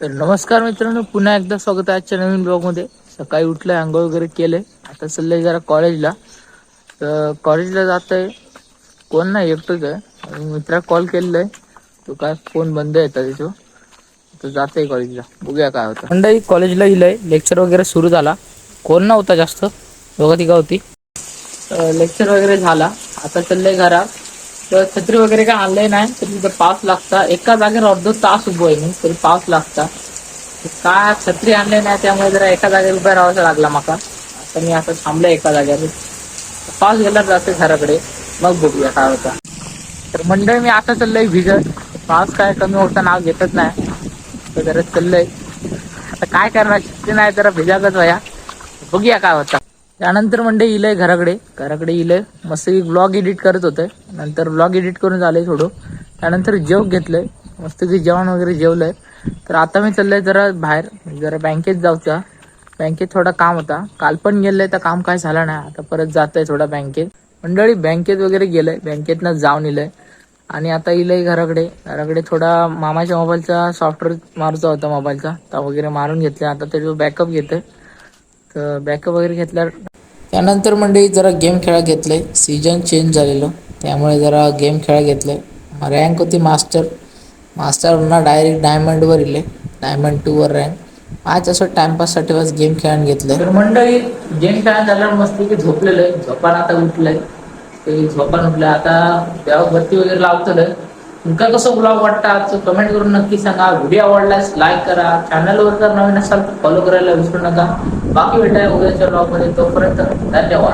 तर नमस्कार मित्रांनो, पुन्हा एकदा स्वागत आहे आजच्या नवीन ब्लॉगमध्ये. सकाळी उठलंय, आंघोळ वगैरे केलंय, आता चाललंय जरा कॉलेजला. तर कॉलेजला जातंय, कोण नाही, एकटंच आहे. आणि मित्रा कॉल केलेलाय, तो काय फोन बंद येतात तिथं. तर जातंय कॉलेजला, बघूया काय होतं. मंडळी कॉलेजला इलंय, लेक्चर वगैरे सुरू झाला, कोण नव्हता जास्त, दोघा तिघा होती. लेक्चर वगैरे झाला, आता चाललंय घरात. तर छत्री वगैरे काय आणलंय नाही, तरी तिथं पाऊस लागता. एका जागेवर अर्धा तास उभं आहे मी, तरी पाऊस लागता. काय छत्री आणले नाही, त्यामुळे जरा एका जागेवर उभा राहावं लागला माका. आता मी आता थांबलोय एका जागेवर. पाऊस गेला जाते घराकडे, मग बघूया काय होता. तर मंडळी मी आता चाललंय भिजत. पाऊस काय कमी होता नाव घेतच नाही, तर जरा चाललंय. आता काय करणार, छत्री नाही जरा भिजागच वया, बघूया काय होता. त्यानंतर मंडळी इलंय घराकडे इलंय, मस्त ब्लॉग एडिट करत होते. नंतर ब्लॉग एडिट करून झालंय थोडं. त्यानंतर जेव घेतलंय, मस्त की जेवण वगैरे जेवलंय. तर आता मी चाललंय जरा बाहेर, जरा बँकेत जाऊचा. बँकेत थोडा काम होता, काल पण गेलंय तर काम काय झालं नाही. आता परत जातंय थोडा बँकेत. मंडळी बँकेत वगैरे गेलंय, बँकेतनं जाऊन इलंय. आणि आता इलंय घराकडे थोडा मामाच्या मोबाईलचा सॉफ्टवेअर मारूचा होता मोबाईलचा, तर वगैरे मारून घेतला. आता त्याचा बॅकअप घेतोय. तर बॅकअप वगैरे घेतल्यावर त्यानंतर मंडळी जरा गेम खेळा घेतलंय. सीजन चेंज झालेलं, त्यामुळे जरा गेम खेळा घेतलंय. रँक होती मास्टरवरनं डायरेक्ट डायमंडवर इले, डायमंड 2 वर रँक. आज असं टाइमपाससाठी बस गेम खेळायला घेतलंय. तर मंडळी गेम खेळायला झाल्यावर मस्त की झोपलेलं आहे. झोपान आता उठलंय, ते झोपान उठलंय. आता देवाबत्ती वगैरे लावतोय. तुमका कसं ब्लॉग वाटतं आजचं कमेंट करून नक्की सांगा. व्हिडिओ आवडल्यास लाईक करा, चॅनलवर जर नवीन असाल तर फॉलो करायला विसरू नका. बाकी भेटाय उद्याच्या ब्लॉगमध्ये, तोपर्यंत धन्यवाद.